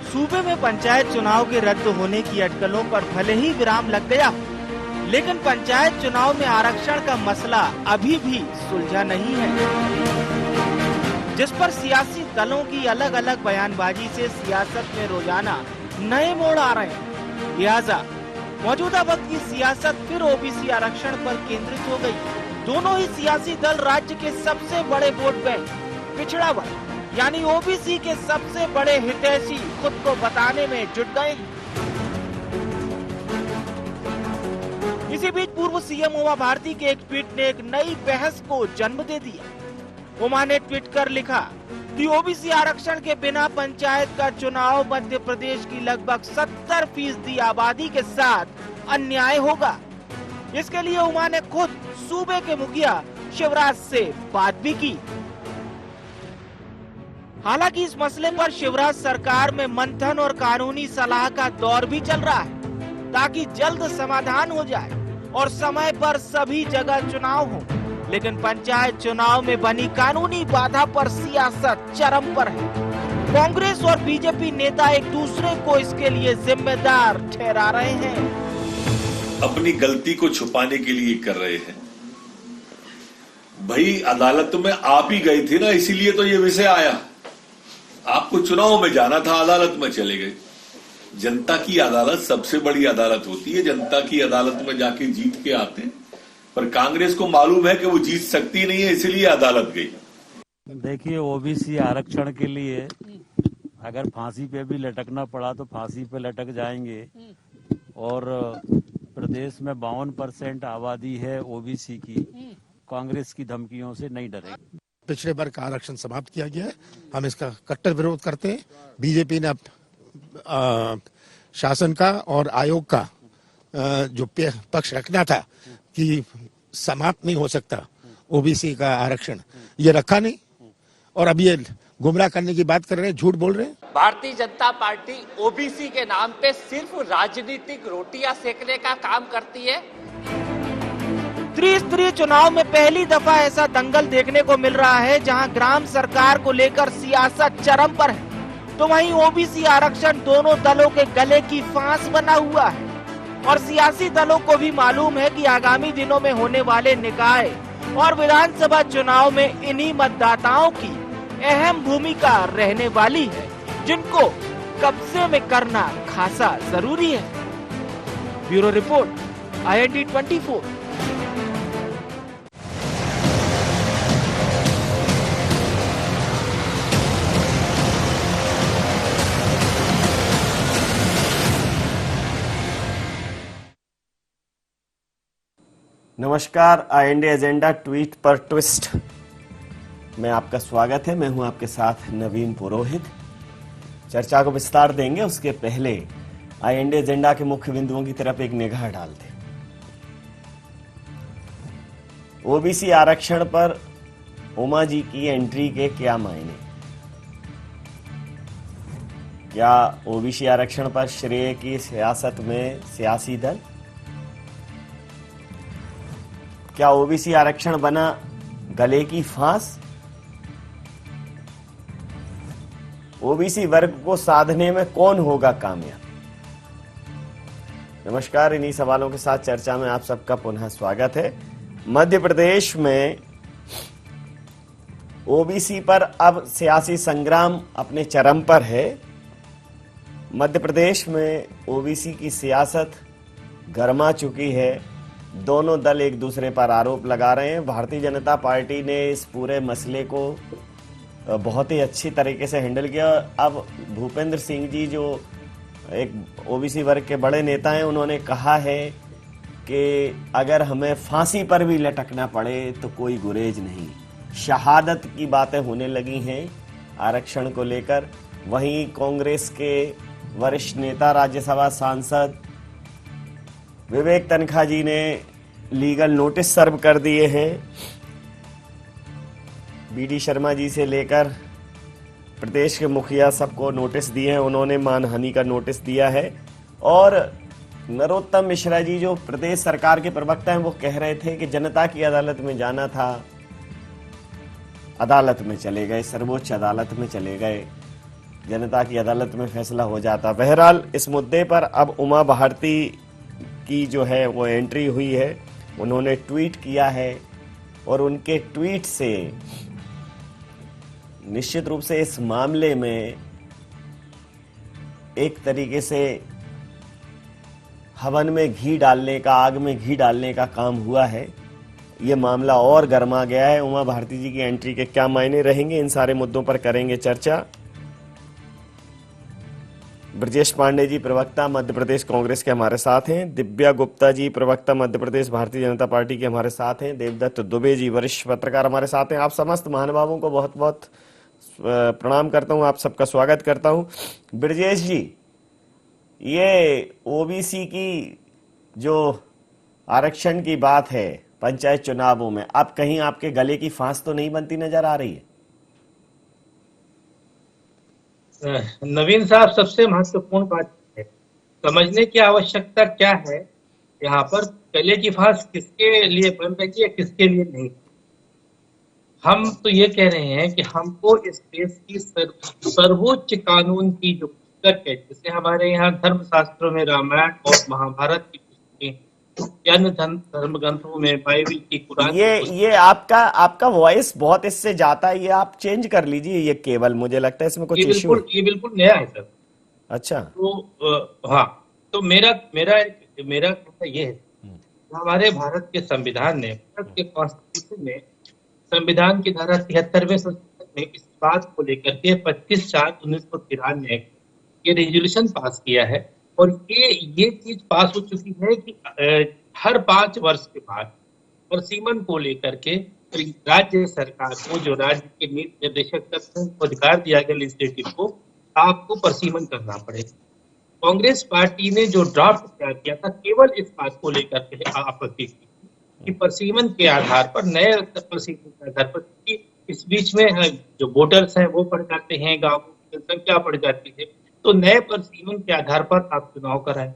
सूबे में पंचायत चुनाव के रद्द होने की अटकलों पर भले ही विराम लग गया, लेकिन पंचायत चुनाव में आरक्षण का मसला अभी भी सुलझा नहीं है, जिस पर सियासी दलों की अलग अलग बयानबाजी से सियासत में रोजाना नए मोड़ आ रहे हैं। लिहाजा मौजूदा वक्त की सियासत फिर ओबीसी आरक्षण पर केंद्रित हो गई। दोनों ही सियासी दल राज्य के सबसे बड़े वोट बैंक पिछड़ा वर्ग यानी ओबीसी के सबसे बड़े हितैषी खुद को बताने में जुट गए हैं। इसी बीच पूर्व सीएम उमा भारती के एक ट्वीट ने एक नई बहस को जन्म दे दिया। उमा ने ट्वीट कर लिखा कि ओबीसी आरक्षण के बिना पंचायत का चुनाव मध्य प्रदेश की लगभग 70% आबादी के साथ अन्याय होगा। इसके लिए उमा ने खुद सूबे के मुखिया शिवराज से बात भी की। हालांकि इस मसले पर शिवराज सरकार में मंथन और कानूनी सलाह का दौर भी चल रहा है, ताकि जल्द समाधान हो जाए और समय पर सभी जगह चुनाव हो। लेकिन पंचायत चुनाव में बनी कानूनी बाधा पर सियासत चरम पर है। कांग्रेस और बीजेपी नेता एक दूसरे को इसके लिए जिम्मेदार ठहरा रहे हैं। अपनी गलती को छुपाने के लिए कर रहे हैं। भाई अदालत में आप ही गए थे ना, इसीलिए तो ये विषय आया। आपको चुनाव में जाना था, अदालत में चले गए। जनता की अदालत सबसे बड़ी अदालत होती है, जनता की अदालत में जाके जीत के आते हैं। पर कांग्रेस को मालूम है कि वो जीत सकती नहीं है, इसलिए अदालत गई। देखिए, ओबीसी आरक्षण के लिए अगर फांसी पे भी लटकना पड़ा तो फांसी पे लटक जाएंगे। और प्रदेश में 52% आबादी है ओबीसी की, कांग्रेस की धमकियों से नहीं डरेगी। पिछड़े वर्ग का आरक्षण समाप्त किया गया है, हम इसका कट्टर विरोध करते हैं। बीजेपी ने शासन का और आयोग का जो पक्ष रखना था कि समाप्त नहीं हो सकता ओबीसी का आरक्षण, ये रखा नहीं और अब ये गुमराह करने की बात कर रहे हैं, झूठ बोल रहे हैं। भारतीय जनता पार्टी ओबीसी के नाम पे सिर्फ राजनीतिक रोटियां सेकने का काम करती है। त्रिस्तरीय चुनाव में पहली दफा ऐसा दंगल देखने को मिल रहा है जहां ग्राम सरकार को लेकर सियासत चरम पर है, तो वहीं ओबीसी आरक्षण दोनों दलों के गले की फांस बना हुआ है। और सियासी दलों को भी मालूम है कि आगामी दिनों में होने वाले निकाय और विधानसभा चुनाव में इन्हीं मतदाताओं की अहम भूमिका रहने वाली है, जिनको कब्जे में करना खासा जरूरी है। Bureau report, IND 24। नमस्कार, IND एजेंडा ट्वीट पर ट्विस्ट में आपका स्वागत है। मैं हूं आपके साथ नवीन पुरोहित। चर्चा को विस्तार देंगे, उसके पहले IND एजेंडा के मुख्य बिंदुओं की तरफ एक निगाह डालते। ओबीसी आरक्षण पर उमा जी की एंट्री के क्या मायने? क्या ओबीसी आरक्षण पर श्रेय की सियासत में सियासी दल? क्या ओबीसी आरक्षण बना गले की फांस? ओबीसी वर्ग को साधने में कौन होगा कामयाब? नमस्कार, इन्हीं सवालों के साथ चर्चा में आप सबका पुनः स्वागत है। मध्य प्रदेश में ओबीसी पर अब सियासी संग्राम अपने चरम पर है। मध्य प्रदेश में ओबीसी की सियासत गरमा चुकी है। दोनों दल एक दूसरे पर आरोप लगा रहे हैं। भारतीय जनता पार्टी ने इस पूरे मसले को बहुत ही अच्छी तरीके से हैंडल किया। अब भूपेंद्र सिंह जी, जो एक ओबीसी वर्ग के बड़े नेता हैं, उन्होंने कहा है कि अगर हमें फांसी पर भी लटकना पड़े तो कोई गुरेज नहीं। शहादत की बातें होने लगी हैं आरक्षण को लेकर। वहीं कांग्रेस के वरिष्ठ नेता, राज्यसभा सांसद विवेक तन्खा जी ने लीगल नोटिस सर्व कर दिए हैं। BD शर्मा जी से लेकर प्रदेश के मुखिया सबको नोटिस दिए हैं। उन्होंने मानहानि का नोटिस दिया है। और नरोत्तम मिश्रा जी, जो प्रदेश सरकार के प्रवक्ता हैं, वो कह रहे थे कि जनता की अदालत में जाना था, अदालत में चले गए, सर्वोच्च अदालत में चले गए। जनता की अदालत में फैसला हो जाता। बहरहाल इस मुद्दे पर अब उमा भारती की जो है वो एंट्री हुई है, उन्होंने ट्वीट किया है और उनके ट्वीट से निश्चित रूप से इस मामले में एक तरीके से हवन में घी डालने का, आग में घी डालने का काम हुआ है। ये मामला और गर्मा गया है। उमा भारती जी की एंट्री के क्या मायने रहेंगे, इन सारे मुद्दों पर करेंगे चर्चा। ब्रजेश पांडे जी प्रवक्ता मध्य प्रदेश कांग्रेस के हमारे साथ हैं। दिव्या गुप्ता जी प्रवक्ता मध्य प्रदेश भारतीय जनता पार्टी के हमारे साथ हैं। देवदत्त दुबे जी वरिष्ठ पत्रकार हमारे साथ हैं। आप समस्त महानुभावों को बहुत बहुत प्रणाम करता हूं, आप सबका स्वागत करता हूं। ब्रजेश जी, ये ओबीसी की जो आरक्षण की बात है पंचायत चुनावों में, अब कहीं आपके गले की फांस तो नहीं बनती नजर आ रही है? नवीन साहब, सबसे महत्वपूर्ण बात है समझने की आवश्यकता क्या है, यहाँ पर गले की फांस किसके लिए बन रही है, किसके लिए नहीं। हम तो ये कह रहे हैं कि हमको इस देश की सर्वोच्च कानून की जो पुस्तक है, जिसे हमारे यहाँ धर्मशास्त्रों में रामायण और महाभारत की पुस्तकें, अन्य धर्म ग्रंथों में बाइबल की, कुरान ये आपका वॉइस बहुत इससे जाता है, ये आप चेंज कर लीजिए। ये केवल मुझे लगता है इसमें कुछ इश्यू है। ये बिल्कुल नया है सर। अच्छा, तो हाँ, तो मेरा कहना ये है, हमारे भारत के संविधान ने, भारत के कॉन्स्टिट्यूशन ने संविधान की धारा 73वें संशोधन में इस बात को लेकर के 25/4/1993 ये रेजोल्यूशन पास किया है। और ये चीज पास हो चुकी है कि हर 5 वर्ष के बाद परसीमन को लेकर के राज्य सरकार को, जो राज्य के नीति निर्देशक तत्व को अधिकार दिया गया लेजिस्लेटिव को, आपको परसीमन करना पड़ेगा। कांग्रेस पार्टी ने जो ड्राफ्ट तैयार किया था, केवल इस बात को लेकर के आपत्ति की कि परसीमन के आधार पर, नए परसीमन के आधार पर, इस बीच में जो वोटर्स हैं वो बढ़ जाते हैं, गांव की जनसंख्या बढ़ जाती है, तो नए परसीमन के आधार पर आप चुनाव कराएं।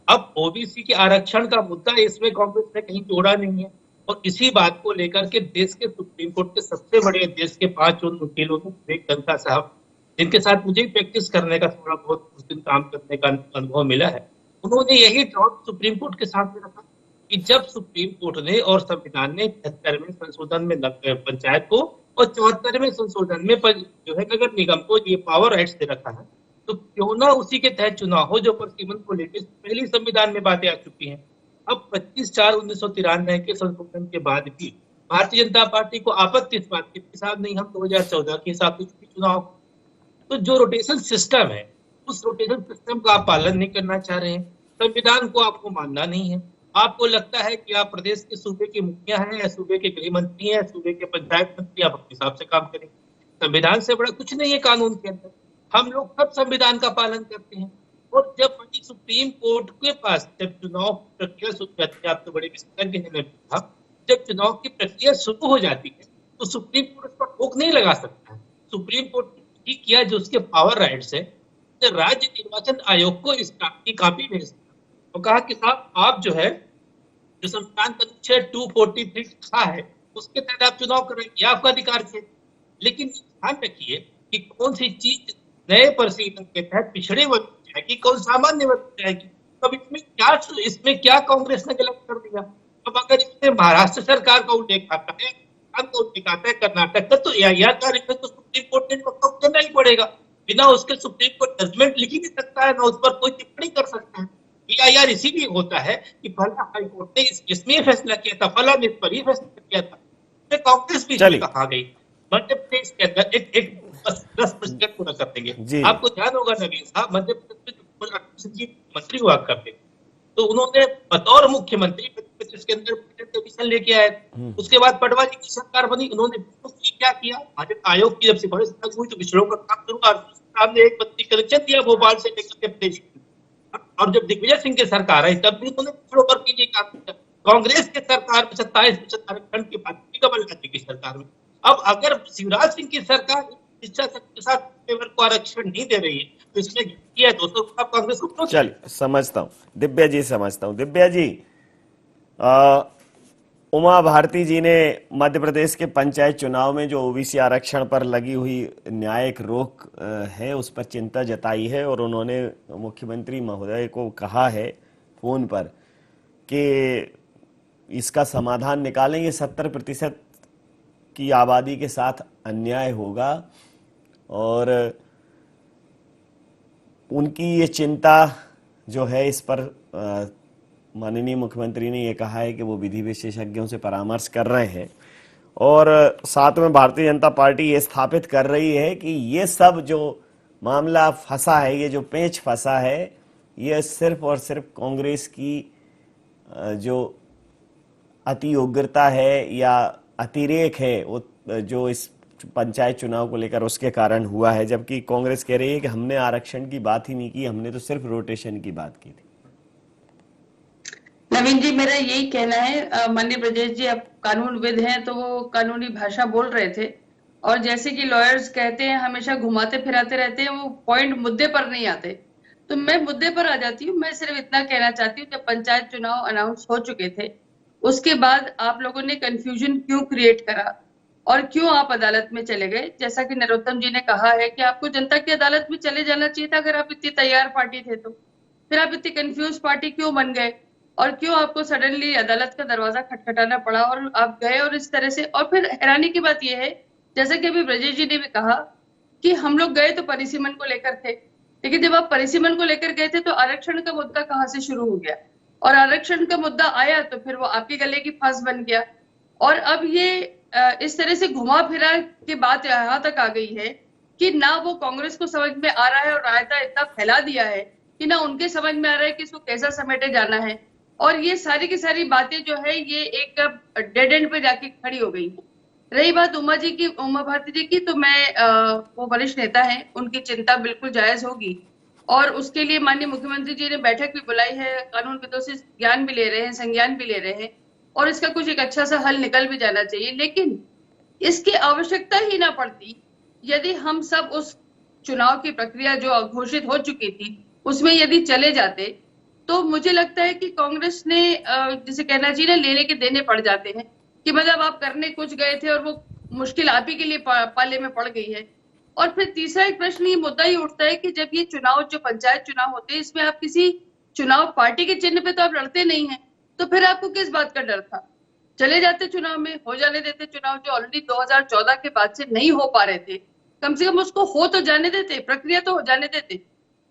अब ओबीसी के आरक्षण का मुद्दा इसमें कांग्रेस ने कहीं जोड़ा नहीं है। और इसी बात को लेकर के देश के सुप्रीम कोर्ट के सबसे बड़े, देश के 5 वकीलों में विवेक तन्खा साहब, जिनके साथ मुझे प्रैक्टिस करने का थोड़ा बहुत उस दिन काम करने का अनुभव मिला है, उन्होंने यही ड्राफ्ट सुप्रीम कोर्ट के सामने रखा कि जब सुप्रीम कोर्ट ने और संविधान ने 73वें संशोधन में पंचायत को और 74वें संशोधन में जो है नगर निगम को ये पावर राइट्स दे रखा है, तो क्यों ना उसी के तहत चुनाव हो जो परसीमन को लेकर पहले संविधान में बातें आ चुकी हैं। अब 25/4/1993 के संशोधन के बाद भी भारतीय जनता पार्टी को आपत्ति इस बात की, साहब नहीं, हम 2014 के हिसाब से चुनाव, तो जो रोटेशन सिस्टम है उस रोटेशन सिस्टम का आप पालन नहीं करना चाह रहे हैं। संविधान को आपको मानना नहीं है। आपको लगता है कि आप प्रदेश के सूबे के मुखिया हैं या सूबे के गृह मंत्री हैं, सूबे के पंचायत मंत्री, आप अपने हिसाब से काम करें। संविधान से बड़ा कुछ नहीं है कानून के अंदर। हम लोग सब संविधान का पालन करते हैं। और जब सुप्रीम कोर्ट के पास जब चुनाव प्रक्रिया शुरू जाती है, आप तो बड़े विशेषज्ञ हैं, जब चुनाव की प्रक्रिया शुरू हो जाती है तो सुप्रीम कोर्ट पर रोक नहीं लगा सकता है। सुप्रीम कोर्ट ने किया जो उसके पावर राइट्स है, राज्य निर्वाचन आयोग को इस की कॉपी भेज दिया और कहा कि साहब आप जो है, जो संविधान का अनुच्छेद 243 लिखा है उसके तहत आप चुनाव करेंगे, आपका अधिकार है। लेकिन ध्यान रखिए कि कौन सी चीज नए परसीमन के तहत पिछड़े वर्ग में जाएगी, कौन सामान्य वर्ग में जाएगी। अब इसमें क्या कांग्रेस ने गलत कर दिया? अब अगर इसमें महाराष्ट्र सरकार का उल्लेख आता है, उल्लेख आता है कर्नाटक का, तो तो सुप्रीम कोर्ट ने करना ही पड़ेगा। बिना उसके सुप्रीम कोर्ट जजमेंट लिख ही नहीं सकता है, ना उस पर कोई टिप्पणी कर सकता है। EIR इसीलिए होता है कि फला हाईकोर्ट ने इसमें फैसला किया था, फला ने इस पर ही फैसला किया था। तो कांग्रेस भी कहा गई। मध्य प्रदेश के अंदर एक 10% पूरा कर देंगे। आपको ध्यान होगा नवीन साहब, मध्य प्रदेश में मंत्री हुआ करते, तो उन्होंने बतौर मुख्यमंत्री के अंदर कमीशन लेके आए। उसके बाद पटवा जी की सरकार बनी, उन्होंने क्या किया, बजट आयोग की जब सिफारिश हुई तो विषयों का काम शुरू हुआ। सामने एक बत्ती कनेक्शन दिया भोपाल से लेकर के प्रदेश। और जब दिग्विजय सिंह की सरकार आई तब भी उन्होंने पिछड़ों पर कीजिए काम किया। कांग्रेस की सरकार में 27% आरक्षण की बात की, कमलनाथ की सरकार में। अब अगर शिवराज सिंह की सरकार शिक्षा के साथ को आरक्षण नहीं दे रही है तो इसमें किया 200 कांग्रेस को। चलिए समझता हूँ दिव्या जी, समझता हूँ दिव्या जी। उमा भारती जी ने मध्य प्रदेश के पंचायत चुनाव में जो ओबीसी आरक्षण पर लगी हुई न्यायिक रोक है उस पर चिंता जताई है और उन्होंने मुख्यमंत्री महोदय को कहा है फोन पर कि इसका समाधान निकालेंगे। 70% की आबादी के साथ अन्याय होगा और उनकी ये चिंता जो है इस पर माननीय मुख्यमंत्री ने ये कहा है कि वो विधि विशेषज्ञों से परामर्श कर रहे हैं और साथ में भारतीय जनता पार्टी ये स्थापित कर रही है कि ये सब जो मामला फंसा है, ये जो पेच फंसा है, ये सिर्फ और सिर्फ कांग्रेस की जो अति उग्रता है या अतिरेक है वो जो इस पंचायत चुनाव को लेकर उसके कारण हुआ है, जबकि कांग्रेस कह रही है कि हमने आरक्षण की बात ही नहीं की, हमने तो सिर्फ रोटेशन की बात की थी। नवीन जी, मेरा यही कहना है, माननीय ब्रजेश जी आप कानूनविद हैं तो वो कानूनी भाषा बोल रहे थे और जैसे कि लॉयर्स कहते हैं हमेशा घुमाते फिराते रहते हैं, वो पॉइंट मुद्दे पर नहीं आते। तो मैं मुद्दे पर आ जाती हूँ। मैं सिर्फ इतना कहना चाहती हूँ, जब पंचायत चुनाव अनाउंस हो चुके थे उसके बाद आप लोगों ने कंफ्यूजन क्यों क्रिएट करा और क्यों आप अदालत में चले गए? जैसा कि नरोत्तम जी ने कहा है कि आपको जनता की अदालत में चले जाना चाहिए था। अगर आप इतनी तैयार पार्टी थे तो फिर आप इतनी कंफ्यूज पार्टी क्यों बन गए और क्यों आपको सडनली अदालत का दरवाजा खटखटाना पड़ा और आप गए और इस तरह से? और फिर हैरानी की बात यह है, जैसा कि अभी ब्रजेश जी ने भी कहा कि हम लोग गए तो परिसीमन को लेकर थे, लेकिन जब आप परिसीमन को लेकर गए थे तो आरक्षण का मुद्दा कहाँ से शुरू हो गया और आरक्षण का मुद्दा आया तो फिर वो आपके गले की फांस बन गया। और अब ये इस तरह से घुमा फिरा के बात यहाँ तक आ गई है कि ना वो कांग्रेस को समझ में आ रहा है और रायता इतना फैला दिया है कि ना उनके समझ में आ रहा है कि इसको कैसा समेटे जाना है। और ये सारी की सारी बातें जो है ये एक डेड एंड पे जाके खड़ी हो गई। रही बात उमा भारती जी की, तो मैं वो वरिष्ठ नेता हैं, उनकी चिंता बिल्कुल जायज होगी और उसके लिए माननीय मुख्यमंत्री जी ने बैठक भी बुलाई है, कानूनविदों से ज्ञान भी ले रहे हैं, संज्ञान भी ले रहे हैं और इसका कुछ एक अच्छा सा हल निकल भी जाना चाहिए। लेकिन इसकी आवश्यकता ही ना पड़ती यदि हम सब उस चुनाव की प्रक्रिया जो घोषित हो चुकी थी उसमें यदि चले जाते, तो मुझे लगता है कि कांग्रेस ने जिसे कहना चाहिए ना, लेने के देने पड़ जाते हैं कि मतलब आप करने कुछ गए थे और वो मुश्किल आप ही के लिए पाले में पड़ गई है। और फिर तीसरा एक प्रश्न ये मुद्दा ही उठता है कि जब ये चुनाव जो पंचायत चुनाव होते हैं इसमें आप किसी चुनाव पार्टी के चिन्ह पे तो आप लड़ते नहीं है, तो फिर आपको किस बात का डर था? चले जाते चुनाव में, हो जाने देते चुनाव जो ऑलरेडी 2014 के बाद से नहीं हो पा रहे थे, कम से कम उसको हो तो जाने देते, प्रक्रिया तो हो जाने देते।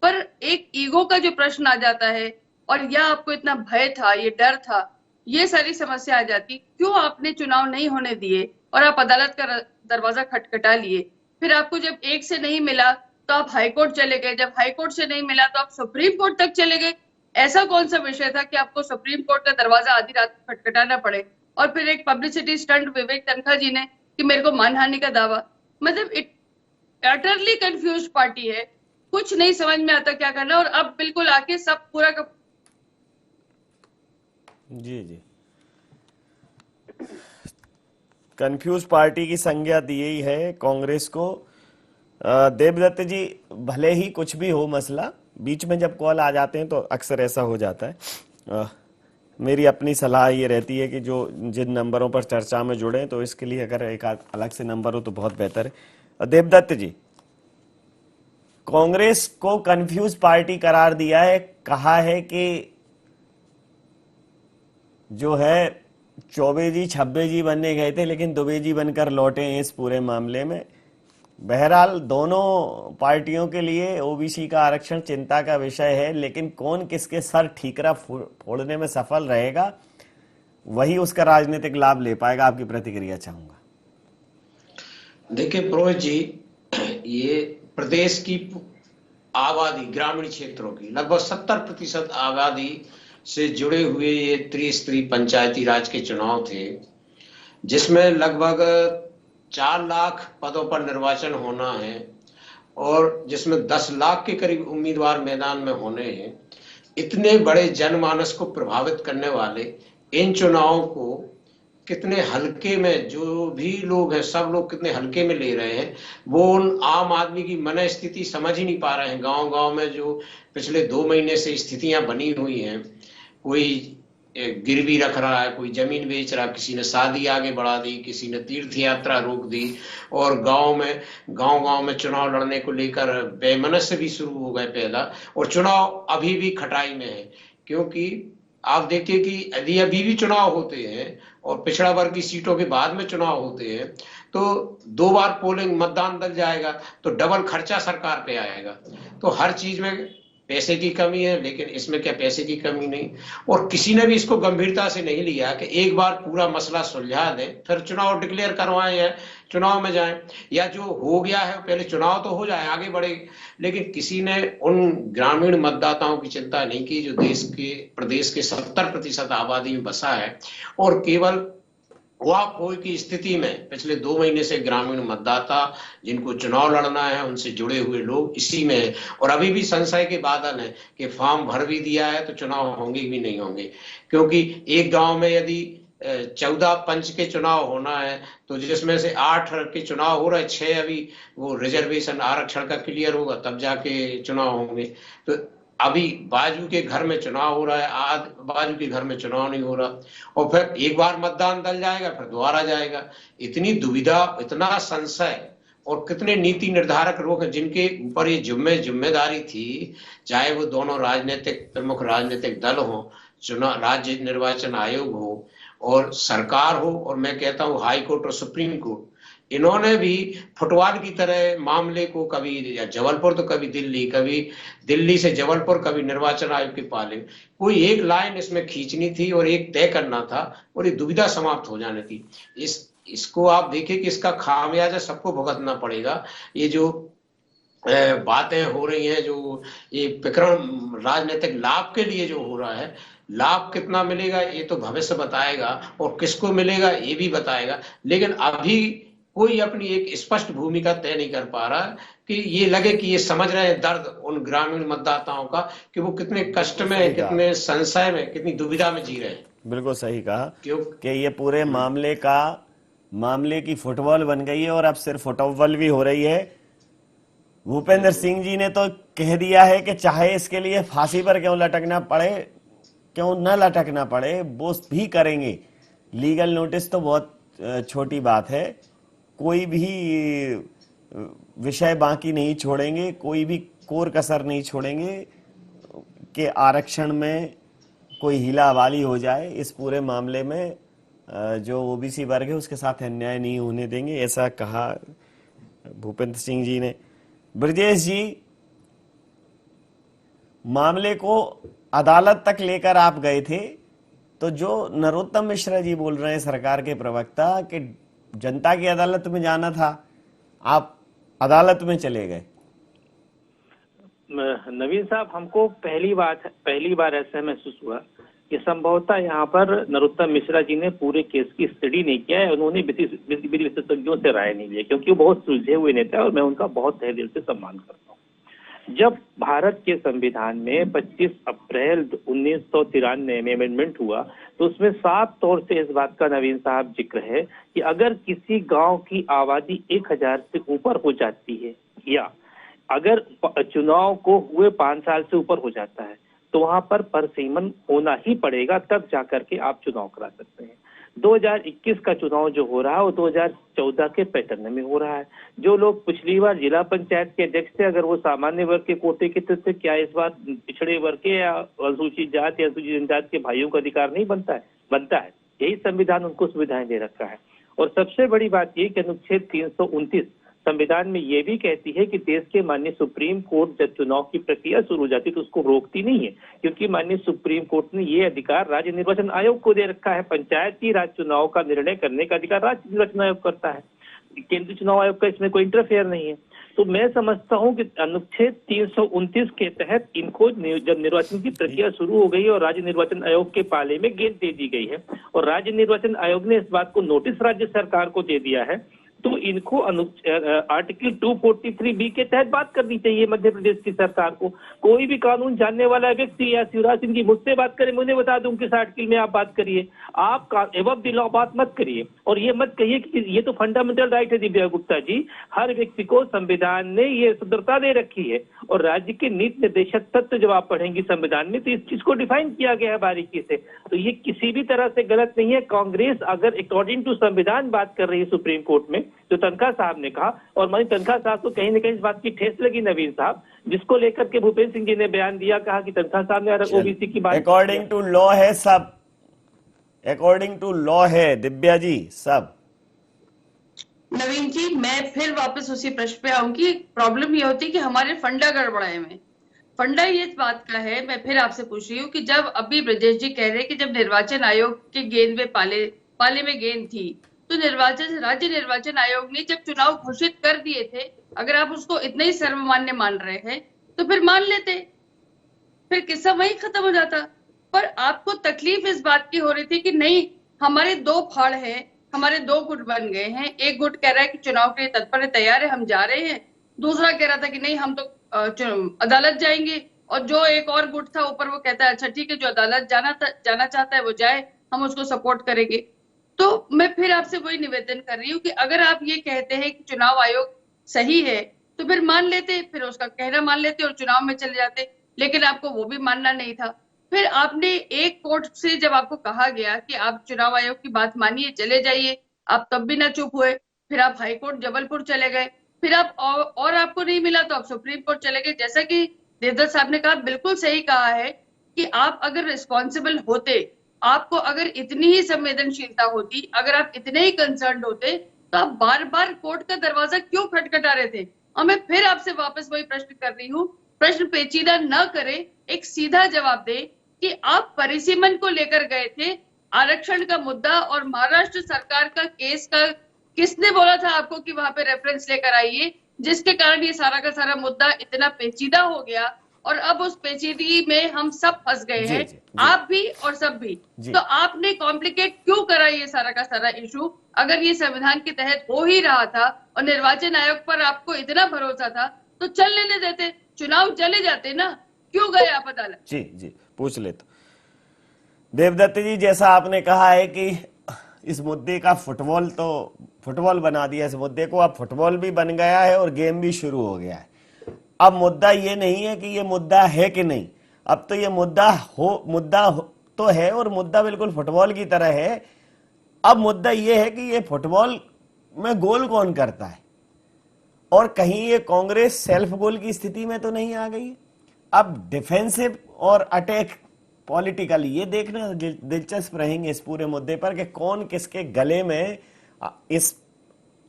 पर एक ईगो का जो प्रश्न आ जाता है और या आपको इतना भय था, ये डर था, ये सारी समस्या आ जाती, क्यों आपने चुनाव नहीं होने दिए और आप अदालत का दरवाजा खटखटा लिए? फिर आपको जब एक से नहीं मिला तो आप हाईकोर्ट चले गए, जब हाईकोर्ट से नहीं मिला तो आप सुप्रीम कोर्ट तक चले गए। ऐसा कौन सा विषय था कि आपको सुप्रीम कोर्ट का दरवाजा आधी रात खटखटाना पड़े? और फिर एक पब्लिसिटी स्टंट विवेक तनखा जी ने कि मेरे को मानहानि का दावा, मतलब अटरली कंफ्यूज पार्टी है, कुछ नहीं समझ में आता क्या करना। और अब बिल्कुल आके सब पूरा का जी कंफ्यूज पार्टी की संज्ञा दी ही है कांग्रेस को। देवदत्त जी, भले ही कुछ भी हो मसला, बीच में जब कॉल आ जाते हैं तो अक्सर ऐसा हो जाता है। मेरी अपनी सलाह ये रहती है कि जो जिन नंबरों पर चर्चा में जुड़े तो इसके लिए अगर एक अलग से नंबर हो तो बहुत बेहतर है। देवदत्त जी, कांग्रेस को कंफ्यूज पार्टी करार दिया है, कहा है कि जो है चौबे जी छब्बे जी बनने गए थे लेकिन दुबे जी बनकर लौटे हैं इस पूरे मामले में। बहरहाल दोनों पार्टियों के लिए ओबीसी का आरक्षण चिंता का विषय है, लेकिन कौन किसके सर ठीकरा फोड़ने में सफल रहेगा वही उसका राजनीतिक लाभ ले पाएगा। आपकी प्रतिक्रिया चाहूंगा। देखिए प्रोहित जी, ये प्रदेश की आबादी, ग्रामीण क्षेत्रों की लगभग 70% आबादी से जुड़े हुए ये त्रिस्तरीय पंचायती राज के चुनाव थे, जिसमें लगभग 4 लाख पदों पर निर्वाचन होना है और जिसमें 10 लाख के करीब उम्मीदवार मैदान में होने हैं। इतने बड़े जनमानस को प्रभावित करने वाले इन चुनावों को कितने हल्के में, जो भी लोग हैं सब लोग कितने हल्के में ले रहे हैं, वो उन आम आदमी की मन स्थिति समझ ही नहीं पा रहे हैं। गांव गांव में जो पिछले 2 महीने से स्थितियां बनी हुई हैं, कोई गिरवी रख रहा है, कोई जमीन बेच रहा है, किसी ने शादी आगे बढ़ा दी, किसी ने तीर्थ यात्रा रोक दी, और गांव में चुनाव लड़ने को लेकर वैमनस्य भी शुरू हो गए पैदा, और चुनाव अभी भी खटाई में है। क्योंकि आप देखिए कि यदि अभी भी चुनाव होते हैं और पिछड़ा वर्ग की सीटों के बाद में चुनाव होते हैं तो 2 बार पोलिंग मतदान दल जाएगा, तो डबल खर्चा सरकार पे आएगा। तो हर चीज में पैसे की कमी है, लेकिन इसमें क्या पैसे की कमी नहीं, और किसी ने भी इसको गंभीरता से नहीं लिया कि एक बार पूरा मसला सुलझा दें फिर चुनाव डिक्लेयर करवाएं या चुनाव में जाएं, या जो हो गया है पहले चुनाव तो हो जाए, आगे बढ़े। लेकिन किसी ने उन ग्रामीण मतदाताओं की चिंता नहीं की जो प्रदेश के 70% आबादी में बसा है, और केवल वाकई की स्थिति में पिछले 2 महीने से ग्रामीण मतदाता जिनको चुनाव लड़ना है उनसे जुड़े हुए लोग इसी में है। और अभी भी संशय के बादल है कि फॉर्म भर भी दिया है तो चुनाव होंगे भी नहीं होंगे, क्योंकि एक गांव में यदि 14 पंच के चुनाव होना है तो जिसमें से 8 के चुनाव हो रहे, 6 अभी वो रिजर्वेशन आरक्षण का क्लियर होगा तब जाके चुनाव होंगे। तो अभी बाजू के घर में चुनाव हो रहा है, बाजू के घर में चुनाव नहीं हो रहा, और फिर एक बार मतदान दल जाएगा फिर दोबारा जाएगा। इतनी दुविधा, इतना संशय, और कितने नीति निर्धारक लोग हैं जिनके ऊपर ये जिम्मेदारी थी, चाहे वो दोनों प्रमुख राजनीतिक दल हो, राज्य निर्वाचन आयोग हो और सरकार हो, और मैं कहता हूँ हाई कोर्ट और सुप्रीम कोर्ट, इन्होंने भी फुटबॉल की तरह मामले को कभी जबलपुर तो कभी दिल्ली से जबलपुर, कभी निर्वाचन आयोग के पाले, कोई एक लाइन इसमें खींचनी थी और एक तय करना था और ये दुविधा समाप्त हो जानी थी। इसको आप देखिए कि इसका खामियाजा सबको भुगतना पड़ेगा। ये जो बातें हो रही हैं, जो ये विक्रम राजनीतिक लाभ के लिए जो हो रहा है, लाभ कितना मिलेगा ये तो भविष्य बताएगा और किसको मिलेगा ये भी बताएगा, लेकिन अभी कोई अपनी एक स्पष्ट भूमिका तय नहीं कर पा रहा कि ये लगे कि ये समझ रहे हैं दर्द उन ग्रामीण मतदाताओं का कि वो कितने कष्ट में, कितने संशय में, कितनी दुविधा में जी रहे हैं। बिल्कुल सही कहा कि ये पूरे मामले की फुटबॉल बन गई है, और अब सिर्फ फुटबॉल भी हो रही है। भूपेंद्र सिंह जी ने तो कह दिया है कि चाहे इसके लिए फांसी पर क्यों न लटकना पड़े वो भी करेंगे। लीगल नोटिस तो बहुत छोटी बात है, कोई भी विषय बाकी नहीं छोड़ेंगे, कोई भी कोर कसर नहीं छोड़ेंगे कि आरक्षण में कोई हीलावाली हो जाए। इस पूरे मामले में जो ओबीसी वर्ग है उसके साथ अन्याय नहीं होने देंगे, ऐसा कहा भूपेंद्र सिंह जी ने। ब्रजेश जी, मामले को अदालत तक लेकर आप गए थे, तो जो नरोत्तम मिश्रा जी बोल रहे हैं सरकार के प्रवक्ता कि जनता की अदालत में जाना था, आप अदालत में चले गए। नवीन साहब, हमको पहली बार ऐसा महसूस हुआ कि संभवतः यहाँ पर नरोत्तम मिश्रा जी ने पूरे केस की स्टडी नहीं किया है, उन्होंने विशेषज्ञों से राय नहीं लिया, क्योंकि वो बहुत सुलझे हुए नेता है और मैं उनका बहुत तहे दिल से सम्मान करता हूँ। जब भारत के संविधान में 25 अप्रैल 1993 में अमेंडमेंट हुआ तो उसमें साफ तौर से इस बात का नवीन साहब जिक्र है कि अगर किसी गांव की आबादी 1000 से ऊपर हो जाती है, या अगर चुनाव को हुए 5 साल से ऊपर हो जाता है, तो वहां पर परसीमन होना ही पड़ेगा, तब जाकर के आप चुनाव करा सकते हैं। 2021 का चुनाव जो हो रहा है वो 2014 के पैटर्न में हो रहा है। जो लोग पिछली बार जिला पंचायत के अध्यक्ष थे, अगर वो सामान्य वर्ग के कोटे के थे, क्या इस बार पिछड़े वर्ग के या अनुसूचित जाति या अनुसूचित जनजाति के भाइयों का अधिकार नहीं बनता है। यही संविधान उनको सुविधाएं दे रखा है। और सबसे बड़ी बात ये कि अनुच्छेद 329 संविधान में ये भी कहती है कि देश के माननीय सुप्रीम कोर्ट जब चुनाव की प्रक्रिया शुरू हो जाती है तो उसको रोकती नहीं है, क्योंकि माननीय सुप्रीम कोर्ट ने ये अधिकार राज्य निर्वाचन आयोग को दे रखा है। पंचायती राज चुनाव का निर्णय करने का अधिकार राज्य निर्वाचन आयोग करता है, केंद्रीय चुनाव आयोग का इसमें कोई इंटरफेयर नहीं है। तो मैं समझता हूं कि अनुच्छेद 329 के तहत इनको जब निर्वाचन की प्रक्रिया शुरू हो गई है और राज्य निर्वाचन आयोग के पाले में गेंद दे दी गई है, और राज्य निर्वाचन आयोग ने इस बात को नोटिस राज्य सरकार को दे दिया है तो इनको आर्टिकल 243B के तहत बात करनी चाहिए मध्य प्रदेश की सरकार को। कोई भी कानून जानने वाला व्यक्ति या शिवराज सिंह जी मुझसे बात करें, मुझे बता दूं किस आर्टिकल में आप बात करिए, आप एबव द लॉ बात मत करिए। और ये मत कहिए कि ये तो फंडामेंटल राइट है दिव्या गुप्ता जी, हर व्यक्ति को संविधान ने ये स्वतंत्रता दे रखी है। और राज्य के नीति निर्देशक तत्व जब आप पढ़ेंगी संविधान में तो इस चीज को डिफाइन किया गया है बारीकी से। तो ये किसी भी तरह से गलत नहीं है। कांग्रेस अगर अकॉर्डिंग टू संविधान बात कर रही है सुप्रीम कोर्ट में, जो तनखा साहब ने कहा, और मानी तनखा साहब को कहीं ना कहीं इस बात की ठेस लगी, नवीन साहब, जिसको लेकर के भूपेंद्र सिंह जी ने बयान दिया, कहा कि तनखा साहब ने ओबीसी की बात, अकॉर्डिंग टू लॉ है सब, अकॉर्डिंग टू लॉ है दिव्या जी सब। नवीन जी, मैं फिर वापस उसी प्रश्न पे आऊंगी। प्रॉब्लम ये होती है कि हमारे फंडा गड़बड़ाए में, फंडा ये इस बात का है, मैं फिर आपसे पूछ रही हूँ कि जब अभी ब्रजेश जी कह रहे हैं कि जब निर्वाचन आयोग के गेंद में पाले में गेंद थी, तो राज्य निर्वाचन आयोग ने जब चुनाव घोषित कर दिए थे, अगर आप उसको इतना ही सर्वमान्य मान रहे हैं तो फिर मान लेते, फिर किस्सा वही खत्म हो जाता। पर आपको तकलीफ इस बात की हो रही थी कि नहीं, हमारे दो फाड़ हैं, हमारे दो गुट बन गए हैं। एक गुट कह रहा है कि चुनाव के लिए तत्पर है, तैयार है, हम जा रहे हैं। दूसरा कह रहा था कि नहीं, हम तो अदालत जाएंगे। और जो एक और गुट था ऊपर, वो कहता है अच्छा ठीक है, जो अदालत जाना चाहता है वो जाए, हम उसको सपोर्ट करेंगे। तो मैं फिर आपसे वही निवेदन कर रही हूँ कि अगर आप ये कहते हैं कि चुनाव आयोग सही है तो फिर मान लेते, फिर उसका कहना मान लेते और चुनाव में चले जाते। लेकिन आपको वो भी मानना नहीं था। फिर आपने एक कोर्ट से जब आपको कहा गया कि आप चुनाव आयोग की बात मानिए, चले जाइए, आप तब भी ना चुप हुए। फिर आप हाई कोर्ट जबलपुर चले गए, फिर आप और आपको नहीं मिला तो आप सुप्रीम कोर्ट चले गए। जैसा कि देवदत्त साहब ने कहा, बिल्कुल सही कहा है कि आप अगर रिस्पॉन्सिबल होते, आपको अगर इतनी ही संवेदनशीलता होती, अगर आप इतने ही कंसर्न होते, तो आप बार बार कोर्ट का दरवाजा क्यों खटखटा रहे थे। और मैं फिर आपसे वापस वही प्रश्न कर रही हूँ, प्रश्न पेचीदा न करें, एक सीधा जवाब दे कि आप परिसीमन को लेकर गए थे, आरक्षण का मुद्दा और महाराष्ट्र सरकार का केस का किसने बोला था आपको कि वहां पे रेफरेंस लेकर आइए, जिसके कारण ये सारा का सारा मुद्दा इतना पेचीदा हो गया और अब उस पेचीदगी में हम सब फंस गए हैं, आप भी और सब भी। तो आपने कॉम्प्लिकेट क्यों करा ये सारा का सारा इशू? अगर ये संविधान के तहत हो ही रहा था और निर्वाचन आयोग पर आपको इतना भरोसा था तो चल लेने देते, चुनाव चले जाते ना, क्यों गए आप अदालत? जी पूछ ले। तो देवदत्त जी, जैसा आपने कहा है कि इस मुद्दे का फुटबॉल बना दिया, इस मुद्दे को अब फुटबॉल भी बन गया है और गेम भी शुरू हो गया है। अब मुद्दा ये नहीं है कि ये मुद्दा है कि नहीं, अब तो ये मुद्दा तो है और मुद्दा बिल्कुल फुटबॉल की तरह है। अब मुद्दा ये है कि ये फुटबॉल में गोल कौन करता है, और कहीं ये कांग्रेस सेल्फ गोल की स्थिति में तो नहीं आ गई। अब डिफेंसिव और अटैक पॉलिटिकल ये देखना दिलचस्प रहेंगे इस पूरे मुद्दे पर कि कौन किसके गले में इस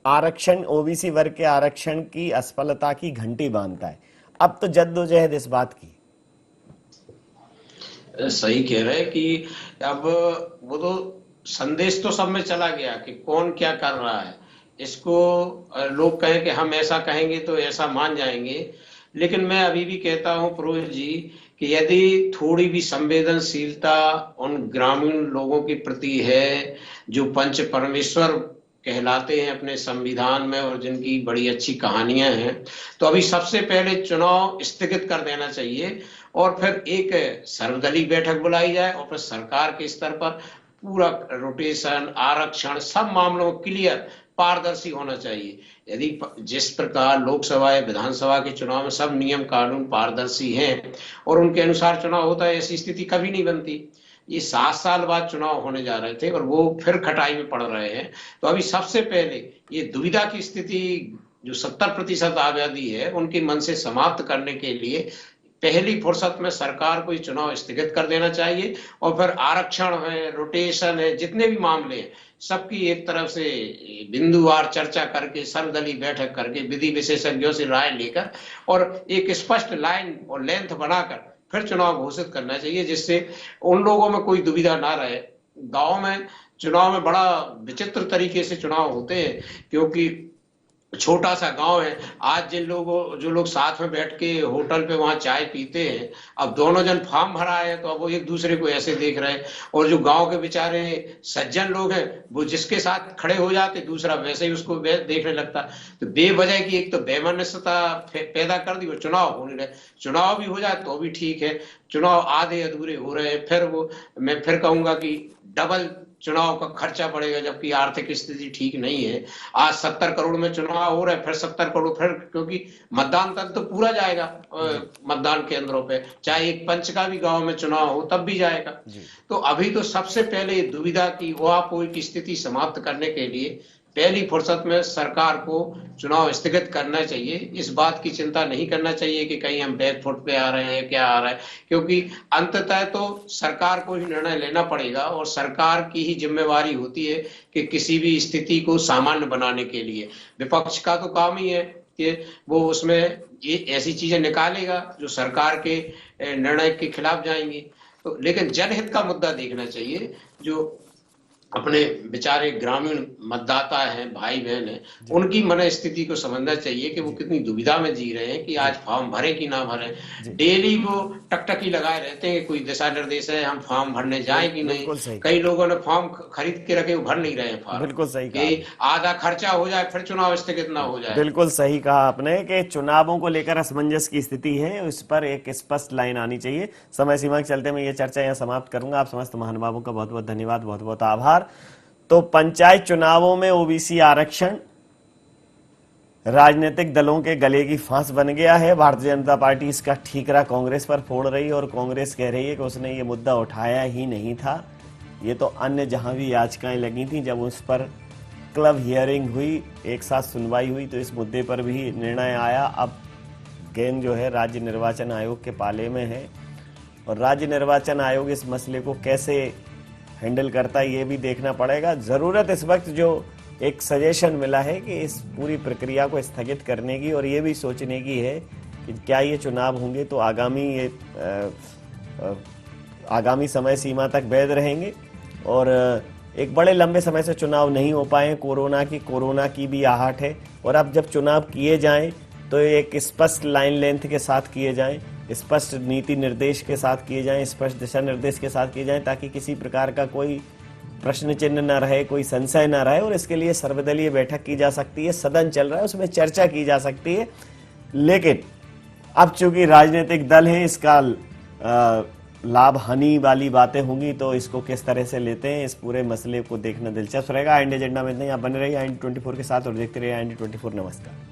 आरक्षण, ओबीसी वर्ग के आरक्षण की असफलता की घंटी बांधता है। अब तो जद्दोजहद इस बात की। सही कह रहे हैं कि अब वो तो संदेश तो सब में चला गया कि कौन क्या कर रहा है। इसको लोग कहें कि हम ऐसा कहेंगे तो ऐसा मान जाएंगे, लेकिन मैं अभी भी कहता हूं पुरोहित जी कि यदि थोड़ी भी संवेदनशीलता उन ग्रामीण लोगों के प्रति है जो पंच परमेश्वर कहलाते हैं अपने संविधान में और जिनकी बड़ी अच्छी कहानियां हैं, तो अभी सबसे पहले चुनाव स्थगित कर देना चाहिए और फिर एक सर्वदलीय बैठक बुलाई जाए और फिर सरकार के स्तर पर पूरा रोटेशन, आरक्षण, सब मामलों क्लियर पारदर्शी होना चाहिए। यदि जिस प्रकार लोकसभा या विधानसभा के चुनाव में सब नियम कानून पारदर्शी हैं और उनके अनुसार चुनाव होता है, ऐसी स्थिति कभी नहीं बनती। ये 7 साल बाद चुनाव होने जा रहे थे और वो फिर खटाई में पड़ रहे हैं। तो अभी सबसे पहले ये दुविधा की स्थिति जो 70% आबादी है उनके मन से समाप्त करने के लिए पहली फुर्सत में सरकार को ये चुनाव स्थगित कर देना चाहिए और फिर आरक्षण है, रोटेशन है, जितने भी मामले हैं सबकी एक तरफ से बिंदुवार चर्चा करके, सर्वदलीय बैठक करके, विधि विशेषज्ञों से राय लेकर और एक स्पष्ट लाइन और लेंथ बनाकर फिर चुनाव घोषित करना चाहिए, जिससे उन लोगों में कोई दुविधा ना रहे। गांव में चुनाव में बड़ा विचित्र तरीके से चुनाव होते हैं, क्योंकि छोटा सा गांव है। आज जो लोग साथ में बैठ के होटल पे वहां चाय पीते हैं, अब दोनों जन फॉर्म भरा है तो अब वो एक दूसरे को ऐसे देख रहे हैं, और जो गांव के बेचारे सज्जन लोग हैं वो जिसके साथ खड़े हो जाते दूसरा वैसे ही उसको देखने लगता। तो बेवजह की एक तो बेमनस्यता पैदा कर दी, वो चुनाव हो नहीं रहे। चुनाव भी हो जाए तो भी ठीक है, चुनाव आधे अधूरे हो रहे हैं, फिर वो मैं फिर कहूंगा कि डबल चुनाव का खर्चा पड़ेगा, जबकि आर्थिक स्थिति ठीक नहीं है। आज 70 करोड़ में चुनाव हो रहा है, फिर 70 करोड़ फिर, क्योंकि मतदान तक तो पूरा जाएगा मतदान केंद्रों पे, चाहे एक पंच का भी गांव में चुनाव हो तब भी जाएगा। तो अभी तो सबसे पहले दुविधा की वहां की स्थिति समाप्त करने के लिए पहली फुर्सत में सरकार को चुनाव स्थगित करना चाहिए। इस बात की चिंता नहीं करना चाहिए कि कहीं हम बैकफुट पे आ रहे हैं, क्या आ रहा है, क्योंकि अंततः तो सरकार को ही निर्णय लेना पड़ेगा और सरकार की ही जिम्मेवारी होती है कि किसी भी स्थिति को सामान्य बनाने के लिए। विपक्ष का तो काम ही है कि वो उसमें ये ऐसी चीजें निकालेगा जो सरकार के निर्णय के खिलाफ जाएंगी। तो लेकिन जनहित का मुद्दा देखना चाहिए, जो अपने बेचारे ग्रामीण मतदाता हैं, भाई बहन हैं, उनकी मन स्थिति को समझना चाहिए कि वो कितनी दुविधा में जी रहे हैं कि आज फॉर्म भरे कि ना भरे। डेली वो टकटकी लगाए रहते हैं, कोई दिशा निर्देश है, हम फॉर्म भरने जाएं कि नहीं। कई लोगों ने फॉर्म खरीद के रखे, वो भर नहीं रहे हैं फॉर्म। बिल्कुल सही कहा, आधा खर्चा हो जाए फिर चुनाव स्थगित ना हो जाए। बिल्कुल सही कहा आपने कि चुनावों को लेकर असमंजस की स्थिति है, उस पर एक स्पष्ट लाइन आनी चाहिए। समय सीमा के चलते मैं ये चर्चा यहाँ समाप्त करूंगा। आप समस्त महानुभावों का बहुत बहुत धन्यवाद, बहुत बहुत आभार। तो पंचायत चुनावों में ओबीसी आरक्षण राजनीतिक दलों के गले की फांस बन गया है। भारतीय जनता पार्टी इसका ठीकरा कांग्रेस पर फोड़ रही है और कांग्रेस कह रही है कि उसने ये मुद्दा उठाया ही नहीं था। ये तो अन्य जहां भी याचिकाएं लगी थी, जब उस पर क्लब हियरिंग हुई, एक साथ सुनवाई हुई, तो इस मुद्दे पर भी निर्णय आया। अब गेंद जो है राज्य निर्वाचन आयोग के पाले में है और राज्य निर्वाचन आयोग इस मसले को कैसे हैंडल करता है ये भी देखना पड़ेगा। जरूरत इस वक्त जो एक सजेशन मिला है कि इस पूरी प्रक्रिया को स्थगित करने की और ये भी सोचने की है कि क्या ये चुनाव होंगे तो आगामी समय सीमा तक वैध रहेंगे, और एक बड़े लंबे समय से चुनाव नहीं हो पाए, कोरोना की भी आहट है। और अब जब चुनाव किए जाएं तो एक स्पष्ट लाइन लेंथ के साथ किए जाएं, स्पष्ट नीति निर्देश के साथ किए जाएं, स्पष्ट दिशा निर्देश के साथ किए जाएं, ताकि किसी प्रकार का कोई प्रश्न चिन्ह न रहे, कोई संशय न रहे। और इसके लिए सर्वदलीय बैठक की जा सकती है, सदन चल रहा है, उसमें चर्चा की जा सकती है। लेकिन अब चूंकि राजनीतिक दल हैं, इसका लाभ हानि वाली बातें होंगी, तो इसको किस तरह से लेते हैं, इस पूरे मसले को देखना दिलचस्प रहेगा। इंडिया एजेंडा में नहीं, आप बने रहिए IND24 के साथ और देखते रहिए IND24। नमस्कार।